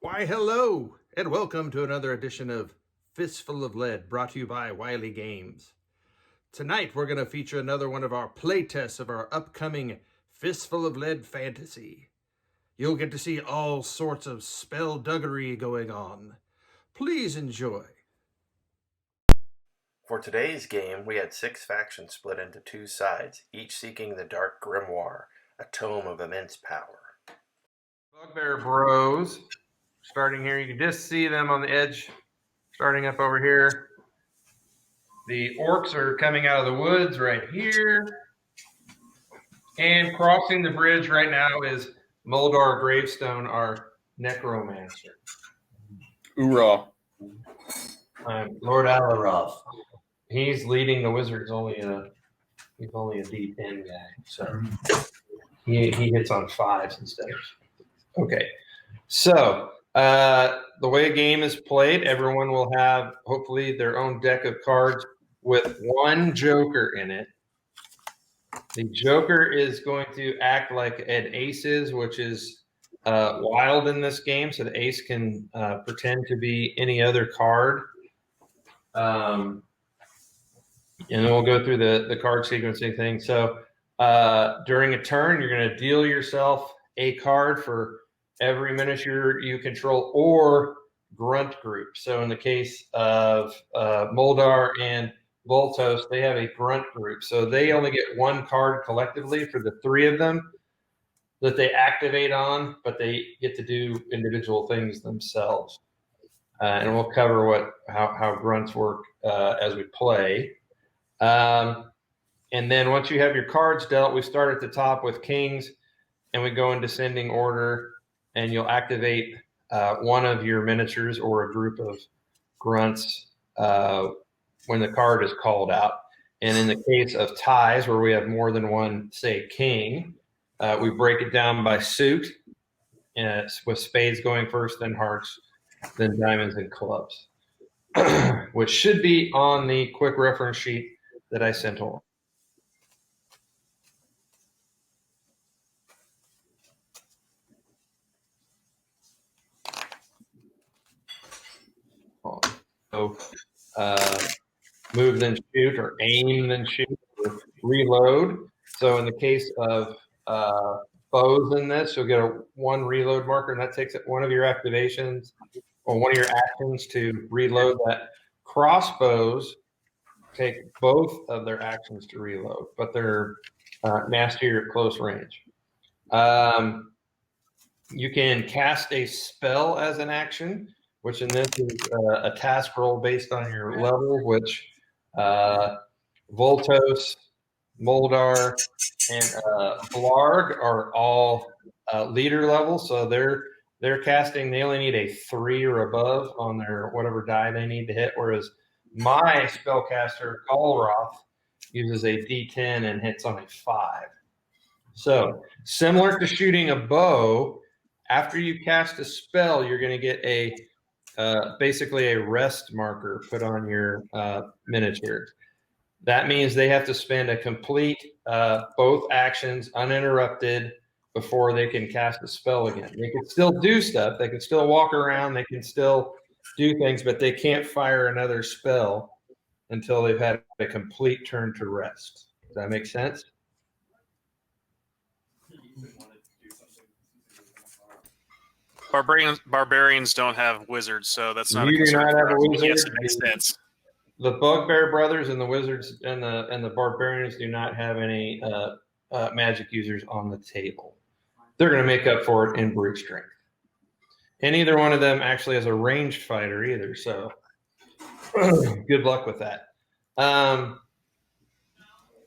Why, hello, and welcome to another edition of Fistful of Lead, brought to you by Wiley Games. Tonight, we're going to feature another one of our playtests of our upcoming Fistful of Lead Fantasy. You'll get to see all sorts of spellduggery going on. Please enjoy. For today's game, we had 6 factions split into 2 sides, each seeking the Dark Grimoire, a tome of immense power. Bugbear Bros. Starting here, you can just see them on the edge, starting up over here. The orcs are coming out of the woods right here. And crossing the bridge right now is Moldar Gravestone, our necromancer. Hoorah. Lord Alaroth. He's leading the wizards. He's only a D10 guy, so he hits on 5s instead. Okay, so the way a game is played, everyone will have hopefully their own deck of cards with one joker in it. The joker is going to act like an ace is, which is wild in this game. So the ace can pretend to be any other card. And then we'll go through the card sequencing thing. So during a turn, you're going to deal yourself a card for every miniature you control or grunt group. So in the case of Moldar and Voltos, they have a grunt group. So they only get one card collectively for the 3 of them that they activate on, but they get to do individual things themselves. And we'll cover how grunts work as we play. And then once you have your cards dealt, we start at the top with kings, and we go in descending order, and you'll activate one of your miniatures or a group of grunts when the card is called out. And in the case of ties, where we have more than one, say, king, we break it down by suit, with spades going first, then hearts, then diamonds and clubs, which should be on the quick reference sheet that I sent over. So move then shoot, or aim then shoot, or reload. So in the case of bows in this, you'll get a 1 reload marker, and that takes one of your activations or one of your actions to reload that. Crossbows take both of their actions to reload, but they're nastier at close range. You can cast a spell as an action, which in this is a task roll based on your level, which Voltos, Moldar, and Blarg are all leader level, so they're casting. They only need a 3 or above on their whatever die they need to hit, whereas my spellcaster Galroth uses a D10 and hits on a 5. So similar to shooting a bow, after you cast a spell, you're going to get a basically a rest marker put on your miniature. That means they have to spend a complete both actions uninterrupted before they can cast a spell again. They can still do stuff. They can still walk around. They can still do things, but they can't fire another spell until they've had a complete turn to rest. Does that make sense? Barbarians don't have wizards, so that's not You a concern. do not have a wizard. Yes, it makes sense. The Bugbear Brothers and the Wizards and the Barbarians do not have any magic users on the table. They're going to make up for it in brute strength. And either one of them actually has a ranged fighter either, so good luck with that.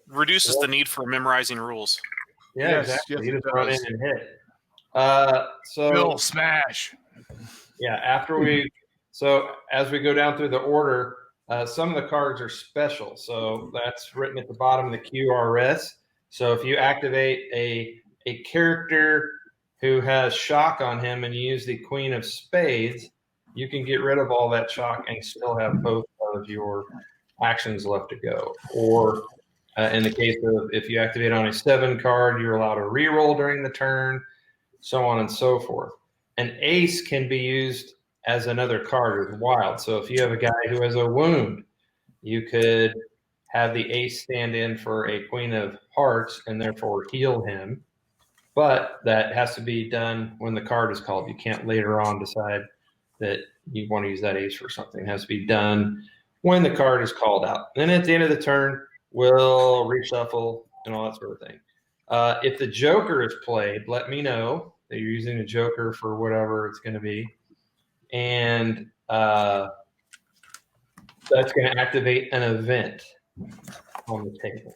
Reduces the need for memorizing rules. Yeah, Yes, exactly. yes, You it just run in does. and hit. So Bill smash. yeah, so as we go down through the order, some of the cards are special. So that's written at the bottom of the QRS. So if you activate a character who has shock on him and you use the Queen of Spades, you can get rid of all that shock and still have both of your actions left to go. Or in the case of if you activate on a 7 card, you're allowed to reroll during the turn, so on and so forth. an ace can be used as another card as wild. So if you have a guy who has a wound, you could have the ace stand in for a queen of hearts and therefore heal him. But that has to be done when the card is called. You can't later on decide that you want to use that ace for something. It has to be done when the card is called out. Then at the end of the turn, we'll reshuffle and all that sort of thing. If the Joker is played, let me know that you're using the Joker for whatever it's going to be. And that's going to activate an event on the table.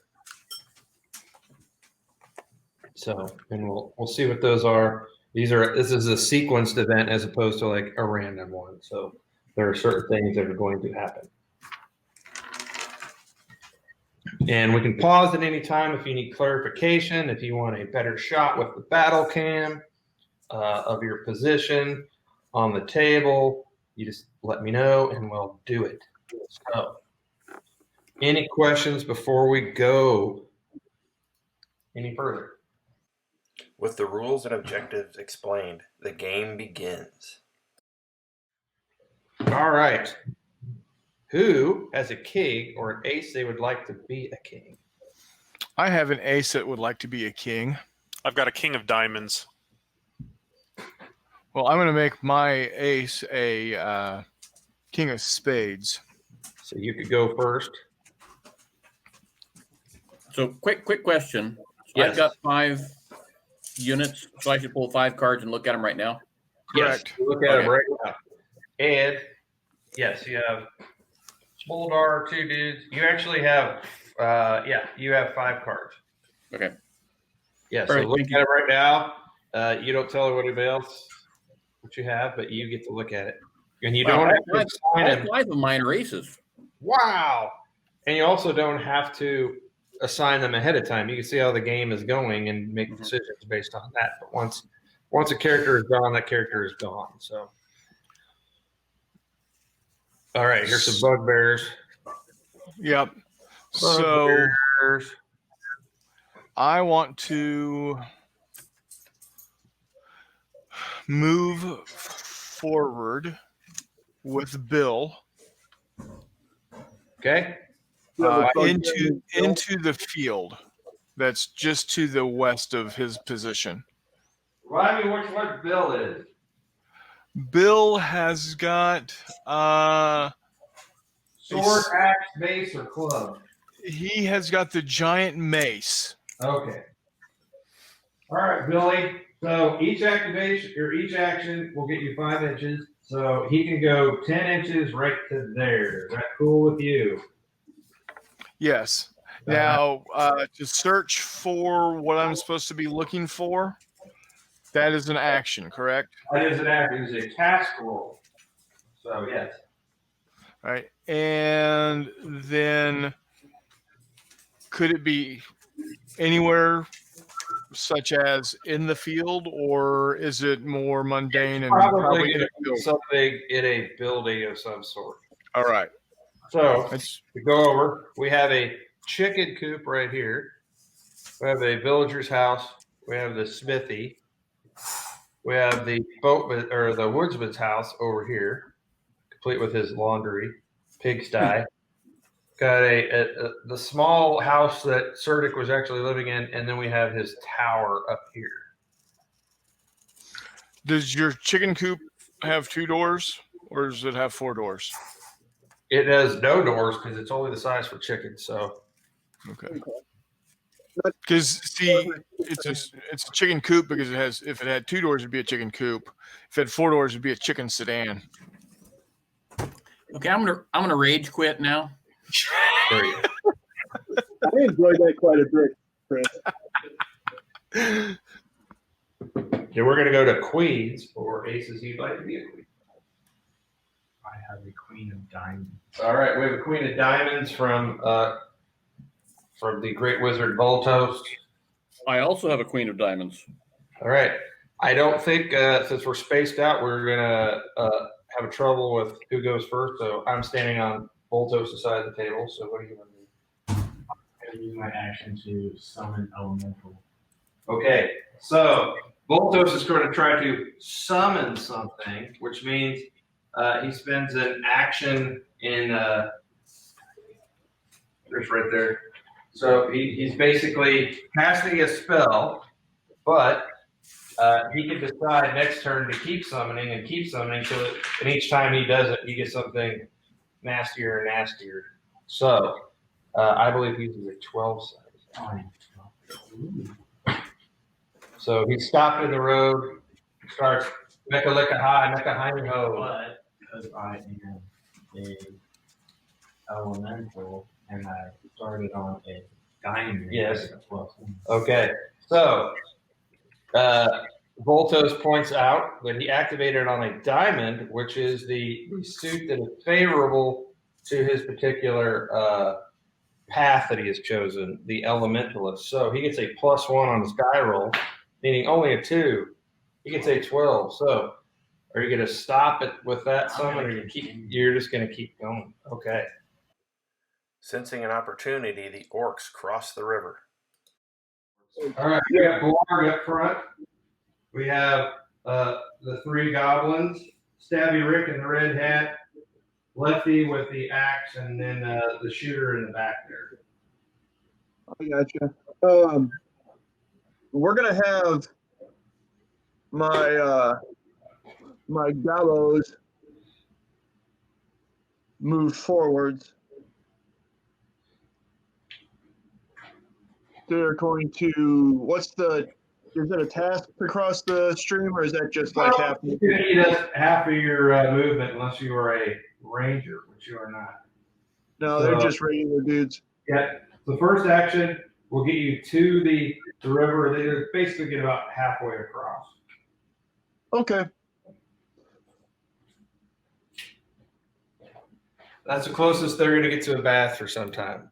So, and we'll see what those are. This is a sequenced event as opposed to like a random one. So there are certain things that are going to happen. And we can pause at any time if you need clarification, if you want a better shot with the battle cam of your position on the table. You just let me know and we'll do it. So, any questions before we go any further? With the rules and objectives explained, the game begins. All right. Who has a king or an ace they would like to be a king? I have an ace that would like to be a king. I've got a king of diamonds. Well, I'm going to make my ace a king of spades. So you could go first. So quick question. So Yes. I've got 5 units, so I should pull 5 cards and look at them right now. Correct. Yes, look at them right now. And yes, you have Smoldar, 2 dudes. You actually have, you have 5 cards. Okay. Yeah, All so right, look thank at it right now. You don't tell anybody else what you have, but you get to look at it. And you Wow, don't have I to assign have them. 5 of mine are aces. Wow. And you also don't have to assign them ahead of time. You can see how the game is going and make decisions based on that. But once a character is gone, that character is gone. So, all right, here's some bugbears. Yep. So Bugbears. I want to move forward with Bill Okay. into the field that's just to the west of his position. Remind me what Bill is. Bill has got Sword, axe, mace, or club? he has got the giant mace. Okay. All right, Billy. So each activation or each action will get you 5 inches. So he can go 10 inches right to there. Is that cool with you? Yes. Now, to search for what I'm supposed to be looking for, that is an action, correct? That is an action. It is a task roll. So yes. All right. And then could it be anywhere such as in the field, or is it more mundane and Probably in a field? something in a building of some sort. All right. So That's to go over, we have a chicken coop right here. We have a villager's house. We have the smithy. We have the boatman or the woodsman's house over here, complete with his laundry, pigsty. Got the small house that Serdic was actually living in, and then we have his tower up here. Does your chicken coop have 2 doors, or does it have 4 doors? It has no doors because it's only the size for chickens. So Okay. Because see, it's a chicken coop because if it had 2 doors, it'd be a chicken coop. If it had 4 doors, it'd be a chicken sedan. Okay, I'm gonna rage quit now. there you go. I enjoyed that quite a bit, Chris. Okay, we're going to go to queens or aces. You'd like to be a queen. I have a queen of diamonds. All right, we have a queen of diamonds from the great wizard Voltos. I also have a queen of diamonds. All right. I don't think since we're spaced out, we're gonna have a trouble with who goes first. So I'm standing on Voltos' side of the table. So what do you want to do? I use my action to summon elemental. Okay. So Voltos is going to try to summon something, which means he spends an action in. There's right there. So he's basically casting a spell, but he can decide next turn to keep summoning and keep summoning. And each time he does it, he gets something nastier and nastier. So I believe he uses a 12 size. So he stopped in the road, starts mecca licka high, mecca high ho. But because I am a elemental and I started on a diamond. Yes. Well, Okay. So Voltos points out that he activated on a diamond, which is the suit that is favorable to his particular path that he has chosen, the elementalist. So he gets a +1 on his die roll, meaning only a 2. He gets a 12. So are you going to stop it with that summon, or you're just going to keep going? Okay. Sensing an opportunity, the orcs cross the river. All right. We got Blarg up front. We have the 3 goblins, Stabby Rick in the red hat, Lefty with the axe, and then the shooter in the back there. I gotcha. We're gonna have my my gallows move forwards. They're going to. Is it a task to cross the stream, or is that just like half? You can eat up half of your movement unless you are a ranger, which you are not. No, they're just regular dudes. Yeah. The first action will get you to the river. They basically get about halfway across. Okay. That's the closest they're going to get to a bath for some time.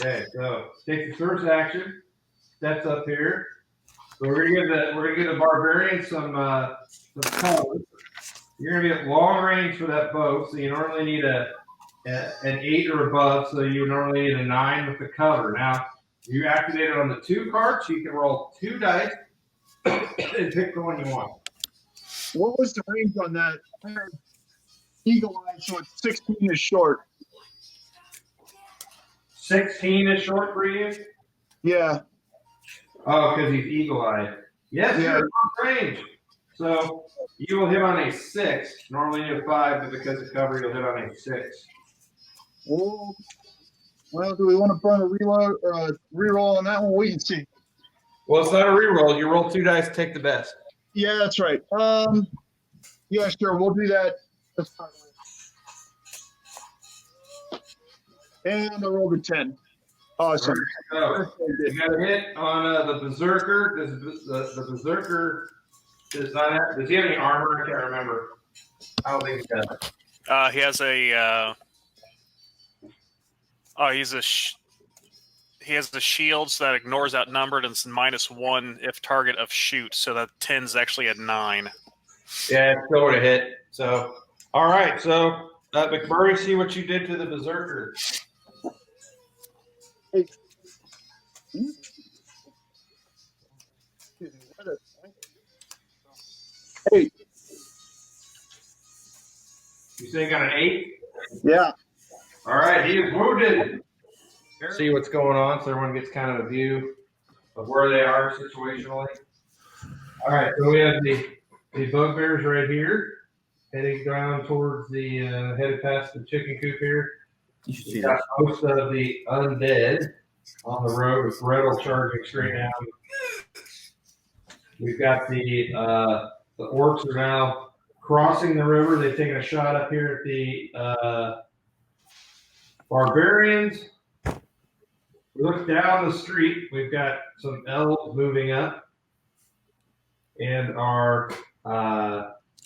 Okay, so take the first action, steps up here. So we're gonna give the barbarian some cover. You're gonna be at long range for that bow, so you normally need an 8 or above. So you normally need a 9 with the cover. Now you activate it on the 2 cards, so you can roll 2 dice and pick the one you want. What was the range on that? Eagle eye, so it's 16 is short. 16 is short for you. Yeah. Oh, because he's eagle-eyed. Yes, Yeah. you're on range. So you will hit on a 6. Normally you have 5, but because of cover, you'll hit on a 6. Well, do we want to burn a reload or a reroll on that one? We can see. Well, it's not a reroll. You roll 2 dice, take the best. Yeah, that's right. Yeah, sure. We'll do that. That's fine. And I rolled a 10. Awesome. So you got a hit on the berserker. The berserker does not have. Does he have any armor? I can't remember. I don't think he does. He has a. He has the shields that ignores outnumbered and it's -1 if target of shoot. So that 10 is actually a 9. Yeah, it's still would have hit. So all right. So McMurray, see what you did to the berserker. Hey. Hey. You say you got an 8? Yeah. All right, he is wounded. See what's going on, so everyone gets kind of a view of where they are situationally. All right, so we have the bugbears right here, heading down towards the headed past the chicken coop here. You should see We've got most of the undead on the road with Gretel charging straight down. We've got the orcs are now crossing the river. They've taken a shot up here at the barbarians. We look down the street. We've got some elves moving up, and our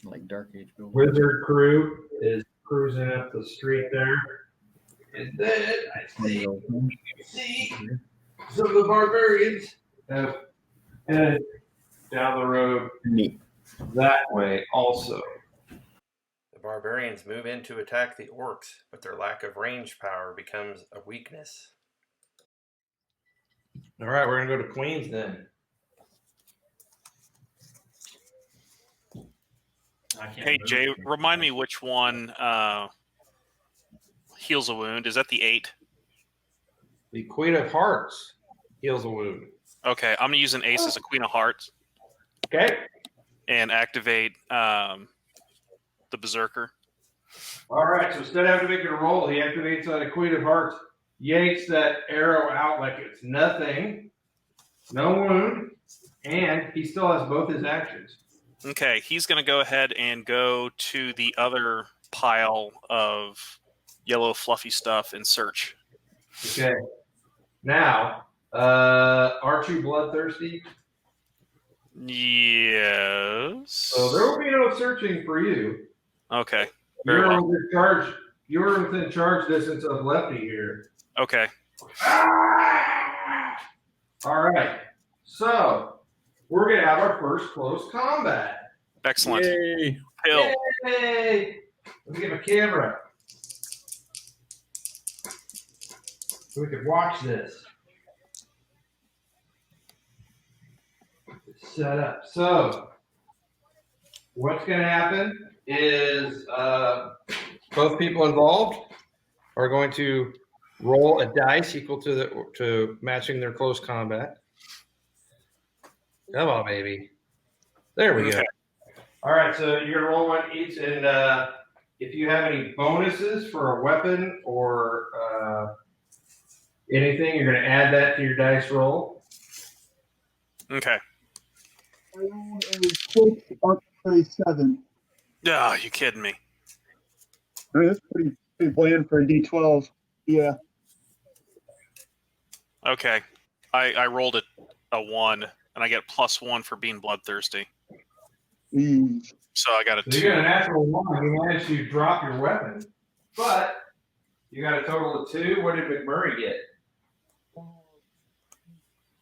like Dark Age building. wizard crew is cruising up the street there. And then I see some of the barbarians have headed down the road Neat. that way also. The barbarians move in to attack the orcs, but their lack of range power becomes a weakness. All right, we're gonna go to Queens then. I can't Hey move. Jay, remind me which one heals a wound. Is that the 8? The Queen of Hearts heals a wound. Okay, I'm gonna use an ace as a Queen of Hearts Okay. and activate the Berserker. All right, so instead of having to make it a roll, he activates the Queen of Hearts, yanks that arrow out like it's nothing, no wound, and he still has both his actions. Okay, he's gonna go ahead and go to the other pile of yellow fluffy stuff and search. Okay. Now, aren't you bloodthirsty? Yes. So there will be no searching for you. Okay. Very You're well. within charge. You're within charge distance of Lefty here. Okay. Ah! All right. So we're gonna have our first close combat. Excellent. Yay. Hill. Yay! Let me get my camera so we can watch this. Set up. So what's going to happen is both people involved are going to roll a dice equal to matching their close combat. Come on, baby. There we go. Okay. All right, so you're gonna roll one each, and if you have any bonuses for a weapon or anything, you're gonna add that to your dice roll. Okay. I rolled a 6 up to a 7. Oh, you kidding me? I mean, that's pretty bland for a D12. Yeah. Okay. I rolled a 1, and I get +1 for being bloodthirsty. So I got a So 2. you got a natural 1. You managed to drop your weapon, but you got a total of 2. What did McMurray get?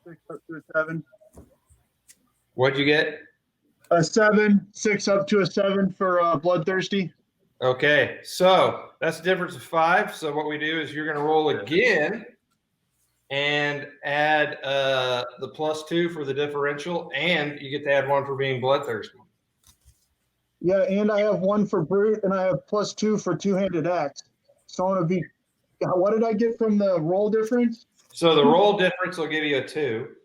6 up to a 7. What'd you get? A 7. 6 up to a 7 for bloodthirsty. Okay, so that's a difference of 5. So what we do is you're gonna roll again and add the +2 for the differential, and you get to add 1 for being bloodthirsty. Yeah, and I have 1 for brute, and I have +2 for two-handed axe. So I'm gonna be. What did I get from the roll difference? So the roll difference will give you a 2.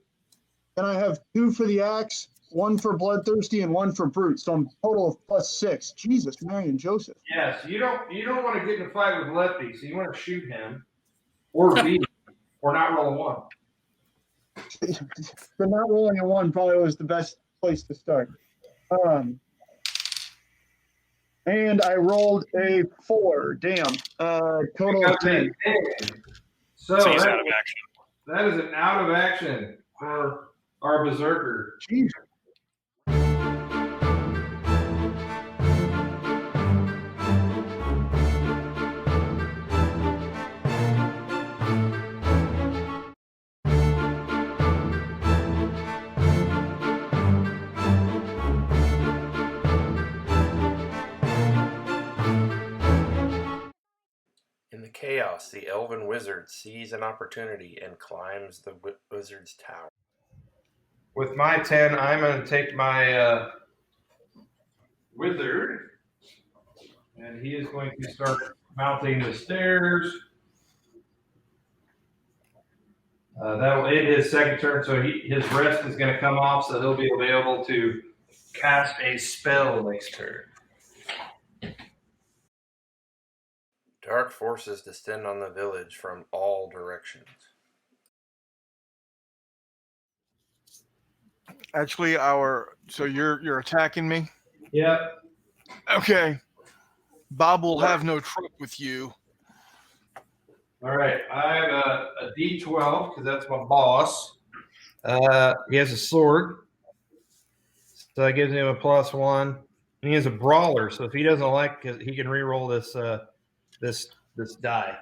And I have 2 for the axe, 1 for bloodthirsty, and 1 for brute. So I'm total of +6. Jesus, Mary and Joseph. Yes, you don't want to get in a fight with Lefty, so you want to shoot him or beat him, or not roll a 1. But not rolling a 1 probably was the best place to start. And I rolled a 4. Damn. Total of 10. So So he's out of action. that is an out of action for our Berserker. Jeez. In the chaos, the elven wizard sees an opportunity and climbs the wizard's tower. With my 10, I'm going to take my wizard, and he is going to start mounting the stairs. That'll end his second turn, so his rest is going to come off, so he'll be able to cast a spell next turn. Dark forces descend on the village from all directions. Actually, so you're attacking me. Yep. Okay. Bob will have no truck with you. All right. I have a D12 because that's my boss. He has a sword, so that gives him a +1. And he has a brawler, so if he doesn't like it, he can re-roll this die.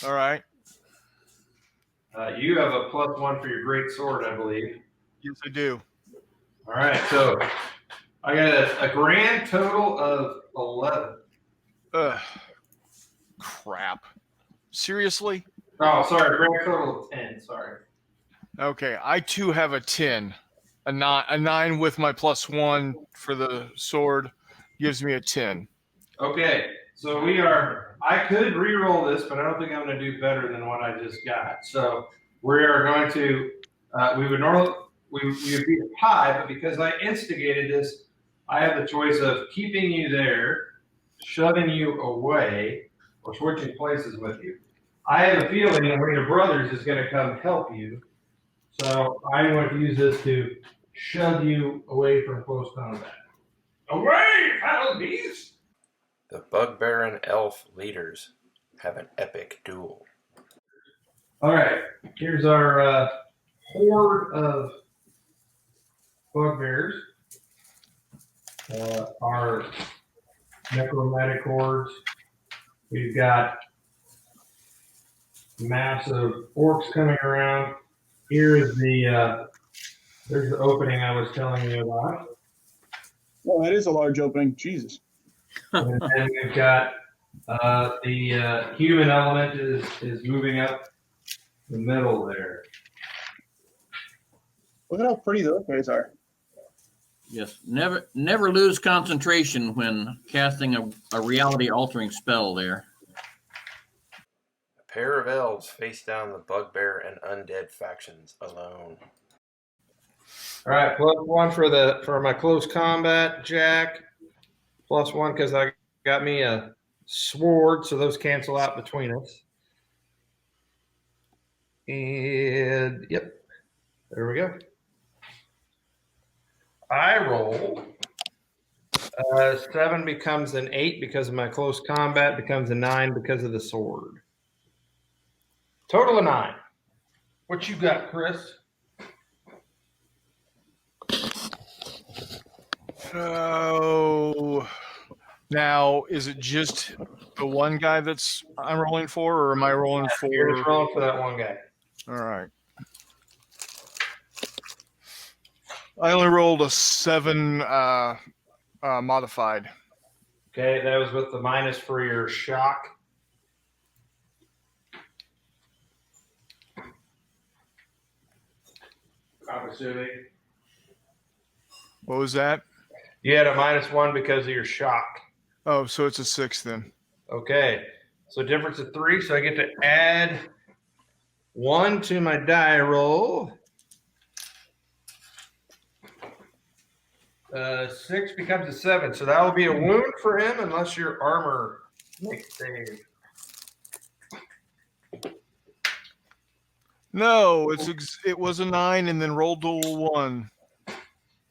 All right. You have a +1 for your great sword, I believe. Yes, I do. All right, so I got a grand total of 11. Ugh. Crap. Seriously? Oh, sorry, grand total of 10. Sorry. Okay, I too have a 10. A 9 with my +1 for the sword gives me a 10. Okay, so we are. I could re-roll this, but I don't think I'm going to do better than what I just got. So we are going to. We would normally we would be a tie, but because I instigated this, I have the choice of keeping you there, shoving you away, or switching places with you. I have a feeling that one of your brothers is going to come help you, so I'm going to use this to shove you away from close combat. Away, battle beast! The Bugbear and Elf leaders have an epic duel. All right, here's our horde of bugbears. Our necromantic hordes. We've got massive orcs coming around. Here is there's the opening I was telling you about. Well, that is a large opening. Jesus. And then we've got the human element is moving up the middle there. Look at how pretty those guys are. Yes. Never lose concentration when casting a reality-altering spell there. A pair of elves face down the Bugbear and Undead factions alone. All right, +1 for my close combat, Jack. +1 because I got me a sword, so those cancel out between us. And yep, there we go. I roll. 7 becomes an 8 because of my close combat, becomes a 9 because of the sword. Total of 9. What you got, Chris? Oh, now is it just the one guy that's I'm rolling for, or am I rolling You're just for? rolling for that one guy. All right. I only rolled a 7 modified. Okay, that was with the minus for your shock. I'm assuming. What was that? You had a -1 because of your shock. Oh, so it's a 6 then. Okay, so difference of 3, so I get to add 1 to my die roll. 6 becomes a 7, so that will be a wound for him unless your armor makes save. No, it was a 9 and then rolled to a 1.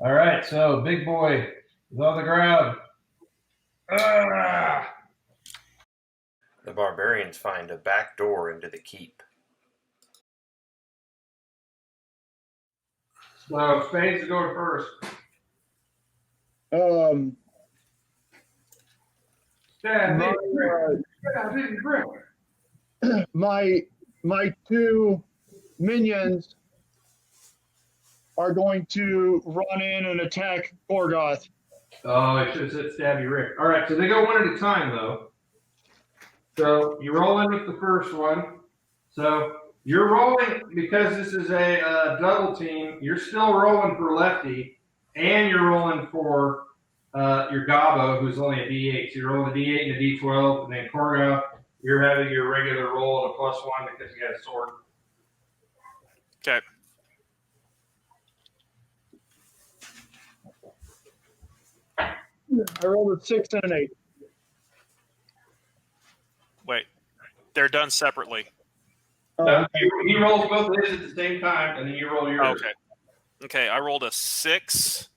All right, so big boy is on the ground. Ah! The barbarians find a back door into the keep. So Spades is going first. My two minions are going to run in and attack Gorgoth. Oh, I should have said Stabby Rick. All right, so they go one at a time, though. So you roll in with the first one. So you're rolling, because this is a double team, you're still rolling for Lefty, and you're rolling for your Gabo, who's only a D8. So you're rolling a D8 and a D12, and then Korgoth, you're having your regular roll of a +1 because you got a sword. Okay. I rolled a 6 and an 8. Wait. They're done separately. He rolls both of his at the same time, and then you roll yours. Okay. Okay, I rolled a 6.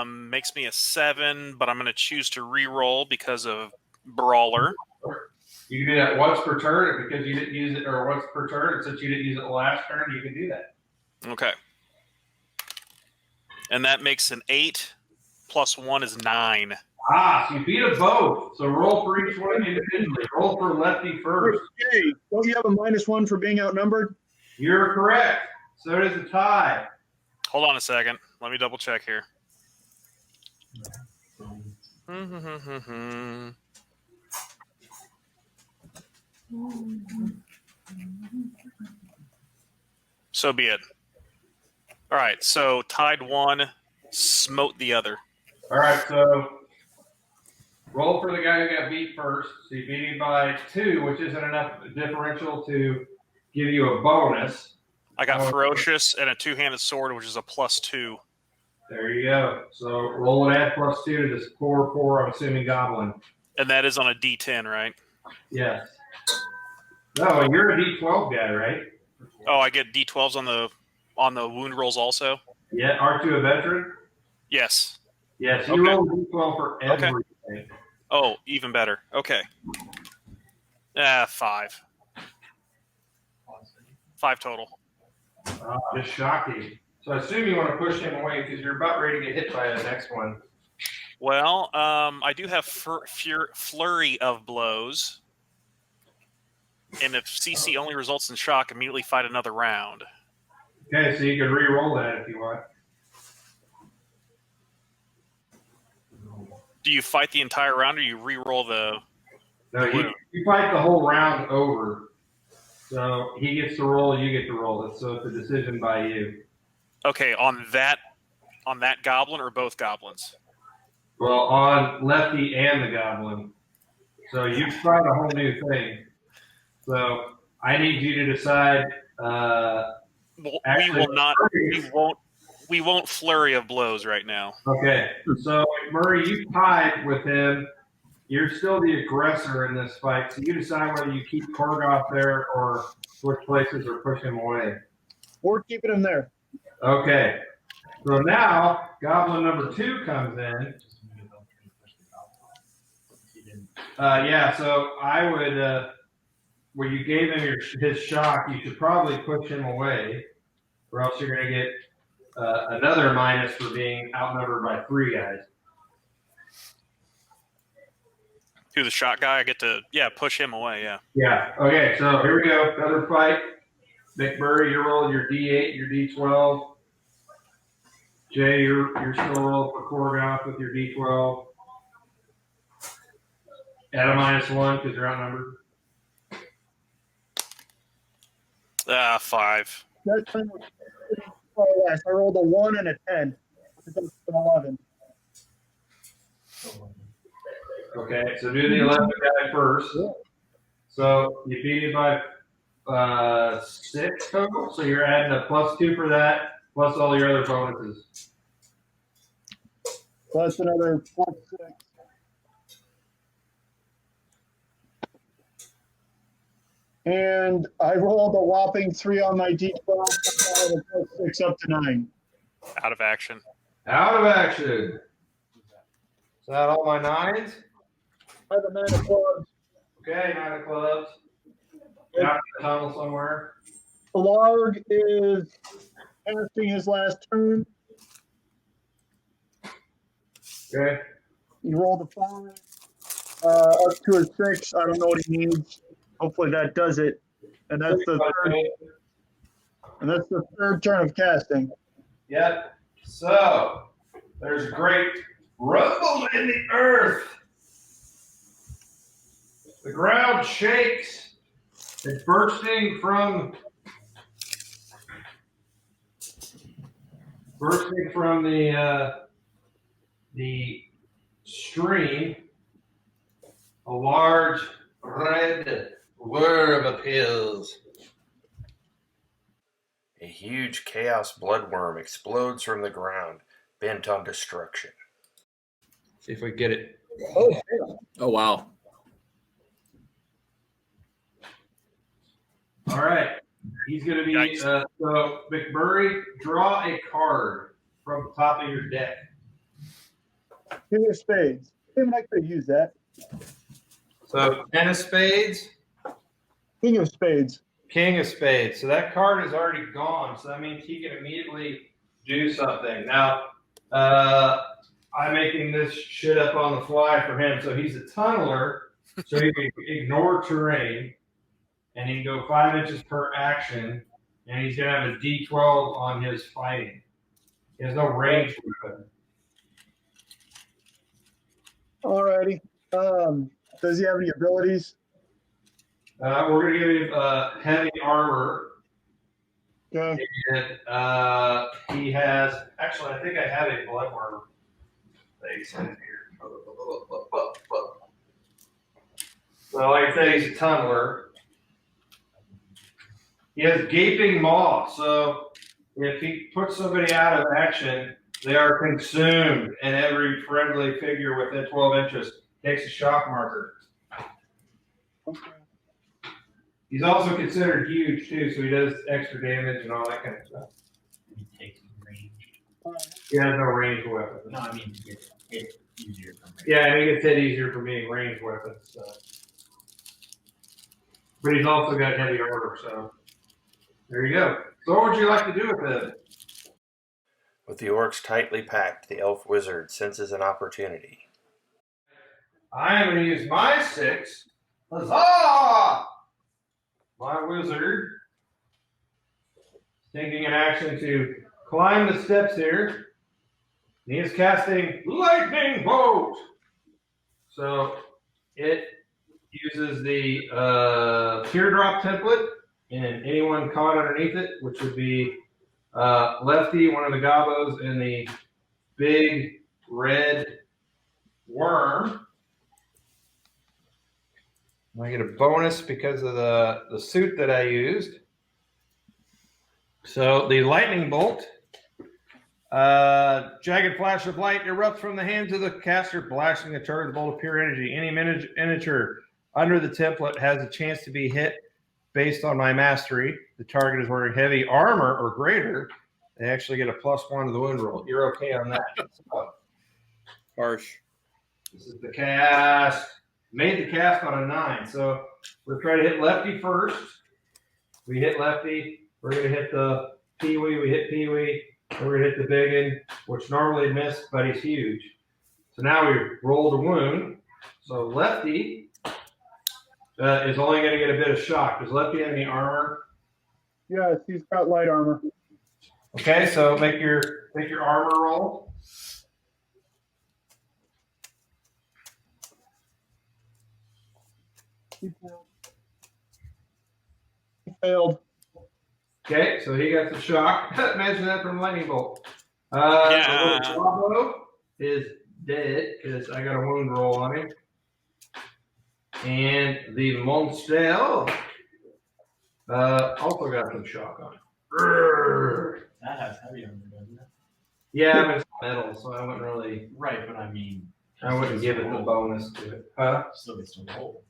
Makes me a 7, but I'm going to choose to re-roll because of Brawler. You can do that once per turn, because you didn't use it, or once per turn, and since you didn't use it last turn, you can do that. Okay. And that makes an 8 plus 1 is 9. So you beat them both. So roll for each one individually. Roll for lefty first. Okay, don't you have a -1 for being outnumbered? You're correct. So does the tie. Hold on a second. Let me double check here. So be it. All right. So tied one, smote the other. All right, so roll for the guy who got beat first. So you beat him by 2, which isn't enough differential to give you a bonus. I got ferocious and a two-handed sword, which is a +2. There you go. So roll an add +2 to this core 4, I'm assuming goblin. And that is on a D10, right? Yes. No, you're a D12 guy, right? Oh, I get D12s on the wound rolls also. Yeah, aren't you a veteran? Yes. Yes, you Okay. roll a D12 for everything. Oh, even better. Okay. 5. 5 total. Just shocking. So I assume you want to push him away because you're about ready to get hit by the next one. Well, I do have flurry of blows, and if CC only results in shock, immediately fight another round. Okay, so you can re-roll that if you want. Do you fight the entire round, or you re-roll the? No, you fight the whole round over. So he gets to roll, you get to roll. So it's a decision by you. Okay, on that goblin or both goblins? Well, on Lefty and the goblin. So you fight a whole new thing. So I need you to decide. We won't flurry of blows right now. Okay, so Murray, you tied with him. You're still the aggressor in this fight, so you decide whether you keep Korgoth there or switch places or push him away. We're keeping him there. Okay, so now Goblin number 2 comes in. Yeah, so I would, when you gave him his shock, you should probably push him away, or else you're going to get another minus for being outnumbered by 3 guys. To the shot guy, I get to push him away. Yeah. Yeah. Okay. So here we go. Another fight. McMurray, you're rolling your D8, your D12. Jay, you're still rolling for Korgoth with your D12. Add a -1 because you're outnumbered. 5. That time was pretty far less. I rolled a 1 and a 10. It's an 11. Okay, so do the 11 guy first. So you beat him by 6 total, so you're adding a +2 for that, plus all your other bonuses. Plus another +6. And I rolled a whopping 3 on my D12. +6 up to 9. Out of action. Out of action. Is that all my 9s? I have a 9 of clubs. Okay, 9 of clubs. Out in the tunnel somewhere. Larg is casting his last turn. Okay. He rolled a 5. Up to a 6. I don't know what he needs. Hopefully that does it. And that's the third turn of casting. Yep. So there's a great rumble in the earth. The ground shakes. It's bursting from the stream. A large red worm appears. A huge chaos bloodworm explodes from the ground, bent on destruction. See if we get it. Oh, wow. All right. He's going to be, so McMurray, draw a card from the top of your deck. King of spades. Even I could use that. So 10 of spades, King of spades. King of spades. So that card is already gone. So that means he can immediately do something. Now, I'm making this shit up on the fly for him. So he's a tunneler, so he can ignore terrain, and he can go 5 inches per action, and he's gonna have a D12 on his fighting. He has no range weapon. Alrighty. Does he have any abilities? We're gonna give him heavy armor. Okay. And he has, actually, I think I have a blood armor base in here. So, like I said, he's a tunneler. He has gaping maw, so if he puts somebody out of action, they are consumed, and every friendly figure within 12 inches takes a shock marker. Okay. He's also considered huge, too, so he does extra damage and all that kind of stuff. He takes range. He has no ranged weapons. No, I mean, he gets hit easier from range. Yeah, and he gets hit easier for being ranged weapons. So. But he's also got heavy armor, so there you go. So what would you like to do with him? With the orcs tightly packed, the elf wizard senses an opportunity. I am going to use my 6. Huzzah! My wizard taking an action to climb the steps here. He is casting Lightning Bolt. So it uses the teardrop template and anyone caught underneath it, which would be Lefty, one of the gobos, and the big red worm. I get a bonus because of the suit that I used. So the lightning bolt, jagged flash of light erupts from the hands of the caster, blasting the target with a bolt of pure energy. Any miniature under the template has a chance to be hit based on my mastery. The target is wearing heavy armor or greater. They actually get a +1 to the wound roll. You're okay on that. So, Harsh. this is the cast. Made the cast on a 9. So we're trying to hit Lefty first. We hit Lefty. We're going to hit the Pee-wee. We hit Pee-wee. And we're going to hit the biggin, which normally missed, but he's huge. So now we roll the wound. So Lefty is only going to get a bit of shock. Does Lefty have any armor? Yes, he's got light armor. Okay, so make your armor roll. He failed. Okay, so he got the shock. Imagine that from lightning bolt. Yeah. The Bravo is dead because I got a wound roll on him. And the Monstel also got some shock on him. Grrr. That has heavy armor, doesn't it? Yeah, but it's metal, so I wouldn't really. Right, but I mean, I wouldn't give it the bonus to it. still gets to roll.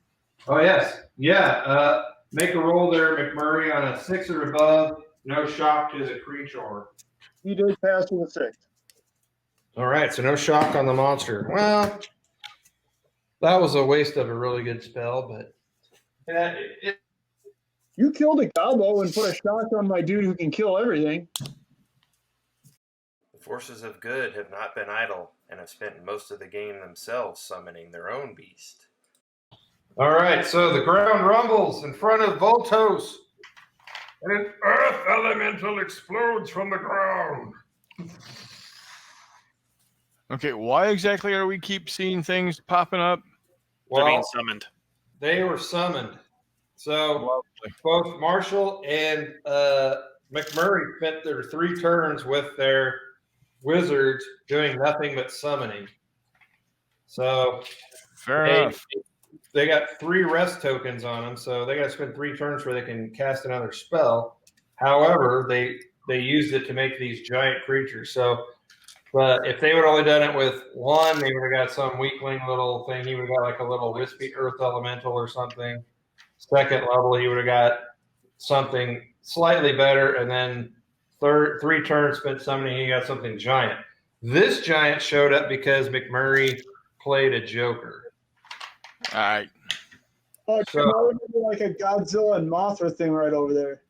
Oh yes, yeah. Make a roll there, McMurray, on a 6 or above. No shock to the creature. He did pass with a 6. All right, so no shock on the monster. Well, that was a waste of a really good spell, but yeah, You killed a gobbo and put a shock on my dude who can kill everything. The forces of good have not been idle and have spent most of the game themselves summoning their own beast. All right, so the ground rumbles in front of Voltos, and an earth elemental explodes from the ground. Okay, why exactly are we keep seeing things popping up? They're being Well, summoned. they were summoned. So Lovely. both Marshall and McMurray spent their 3 turns with their wizards doing nothing but summoning. So Fair Hey, enough. they got 3 rest tokens on them, so they got to spend 3 turns where they can cast another spell. However, they used it to make these giant creatures. So, but if they would have only done it with 1, they would have got some weakling little thing. He would have got like a little wispy earth elemental or something. Second level, he would have got something slightly better, and then 3 turns spent summoning, he got something giant. This giant showed up because McMurray played a Joker. All right. Oh, So- that would be like a Godzilla and Mothra thing right over there.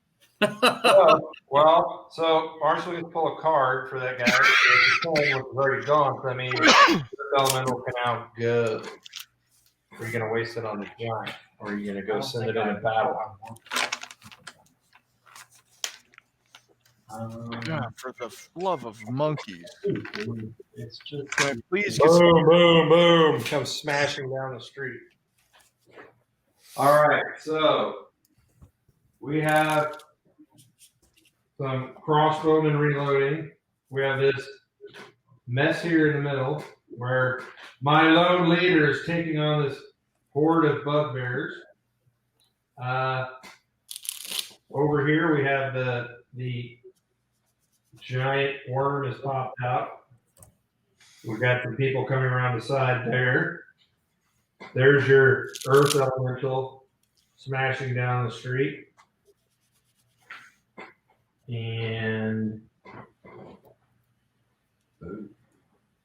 So Marshall gets to pull a card for that guy. The was already gone, so that means the elemental can now go. Are you going to waste it on the giant, or are you going to go send it in a battle? God, for the love of monkeys. It's just Can I please get some Boom, boom, boom. Come smashing down the street. All right, so we have some crossbowmen reloading. We have this mess here in the middle where my lone leader is taking on this horde of bugbears. Over here we have the giant worm has popped out. We've got some people coming around the side there. There's your earth elemental smashing down the street. And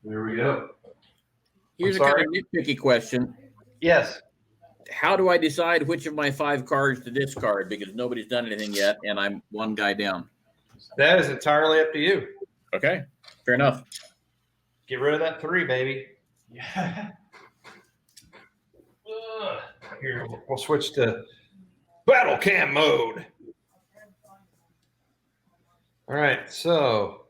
there we go. Here's a I'm kind sorry? of nitpicky question. Yes. How do I decide which of my 5 cards to discard? Because nobody's done anything yet, and I'm one guy down. That is entirely up to you. Okay, fair enough. Get rid of that 3, baby. yeah. Here, we'll switch to battle cam mode. All right, so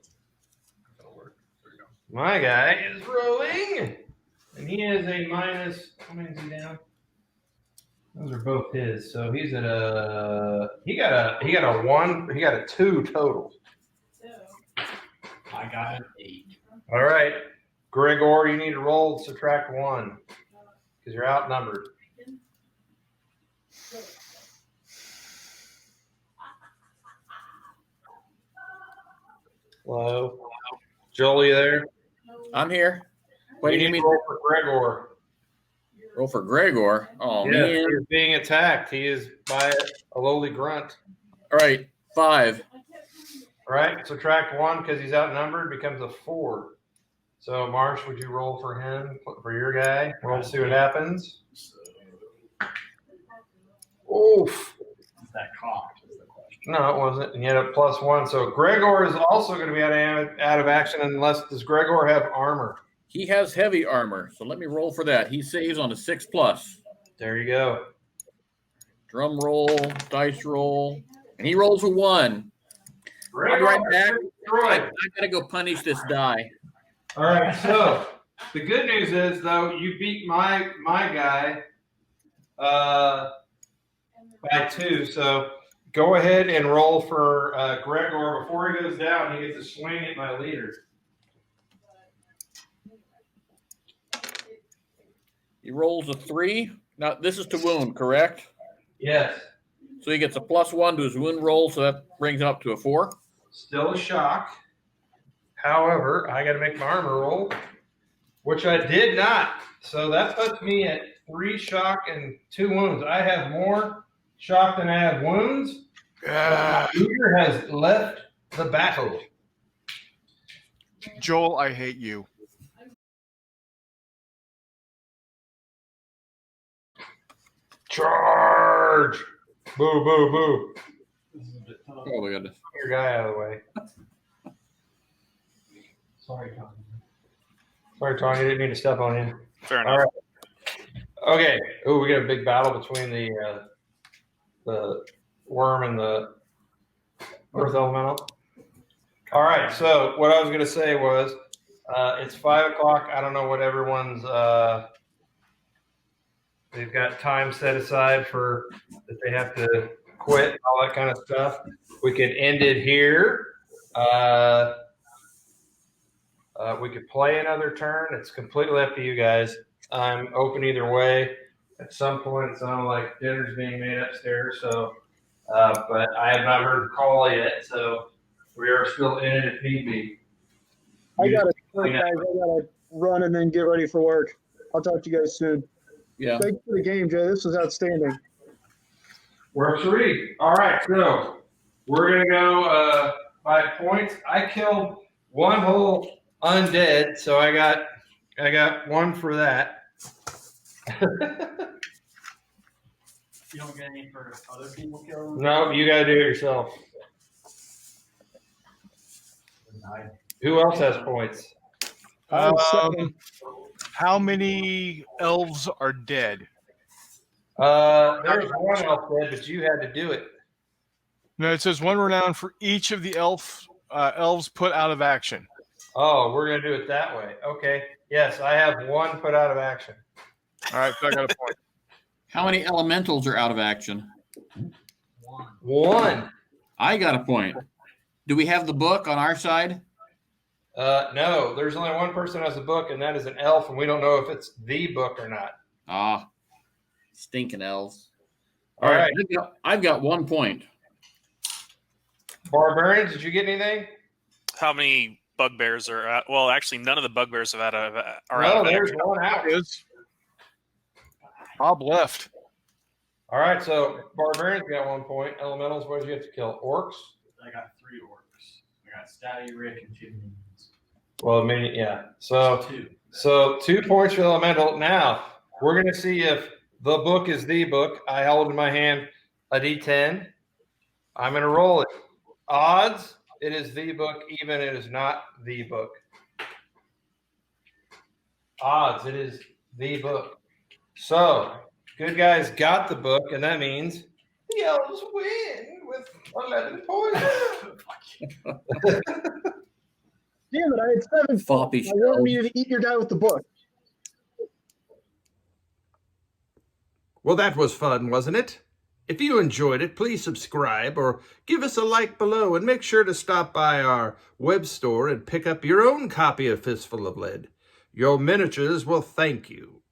my guy is rolling, and he has a minus. How many is he down? Those are both his. So he's at a. He got a 1. He got a 2 total. I got an 8. All right, Gregor, you need to roll subtract 1 because you're outnumbered. Hello, Joel, you there? I'm here. What do you need mean? to roll for Gregor? Roll for Gregor. Oh, Yes, man. he is being attacked. He is by a lowly grunt. All right, 5. All right, subtract 1 because he's outnumbered, becomes a 4. So, Marsh, would you roll for him, for your guy? We'll see what happens. Oof. Is that cocked? Is the question. No, it wasn't. And yet a +1. So, Gregor is also going to be out of action unless, does Gregor have armor? He has heavy armor, so let me roll for that. He saves on a 6+. There you go. Drum roll, dice roll, and he rolls a 1. I'll be right back. I'm gonna go punish this die. All right, so the good news is, though, you beat my guy by 2. So go ahead and roll for Gregor. Before he goes down, he gets a swing at my leader. He rolls a 3. Now, this is to wound, correct? Yes. So he gets a +1 to his wound roll, so that brings him up to a 4. Still a shock. However, I got to make my armor roll, which I did not. So that puts me at 3 shock and 2 wounds. I have more shock than I have wounds. My leader has left the battle. Joel, I hate you. Charge! Boo, boo, boo. This is a bit tough. Oh my goodness. Get your guy out of the way. Sorry, Tom. Sorry, Tony, I didn't mean to step on you. Fair enough. All right. Okay. Oh, we got a big battle between the worm and the earth elemental. All right. So what I was going to say was, it's 5 o'clock. I don't know what everyone's. They've got time set aside for that they have to quit, all that kind of stuff. We could end it here. We could play another turn. It's completely up to you guys. I'm open either way. At some point, it sounded like dinner's being made upstairs. So, but I have not heard the call yet. So we are still in it if need be. I gotta run and then get ready for work. I'll talk to you guys soon. Yeah. Thanks for the game, Jay. This was outstanding. Works for me. All right, so we're gonna go by points. I killed one whole undead, so I got 1 for that. You don't get any for other people killing? No, you gotta do it yourself. Who else has points? I have 7. How many elves are dead? There's one elf dead, but you had to do it. No, it says 1 renown for each of the elves put out of action. Oh, we're gonna do it that way. Okay. Yes, I have 1 put out of action. All right, so I got a point. How many elementals are out of action? 1. I got a point. Do we have the book on our side? No, there's only one person who has a book, and that is an elf, and we don't know if it's the book or not. Ah, stinking elves. All right. I've got 1 point. Barbarians, did you get anything? How many bugbears are out? Well, actually, none of the bugbears are out of No, there's action. one out. Bob left. All right, so barbarians got 1 point. Elementals, what did you have to kill? Orcs? I got 3 orcs. I got Statty, Rick, and 2 minions. Well, I mean, yeah. So 2. 2 points for the elemental. Now, we're going to see if the book is the book. I hold in my hand a D10. I'm going to roll it. Odds, it is the book. Even, it is not the book. Odds, it is the book. So, good guys got the book, and that means the elves win with 11 points. Damn it, I had 7. Floppy I wanted you to eat your guy with the book. Well, that was fun, wasn't it? If you enjoyed it, please subscribe or give us a like below, and make sure to stop by our web store and pick up your own copy of Fistful of Lead. Your miniatures will thank you.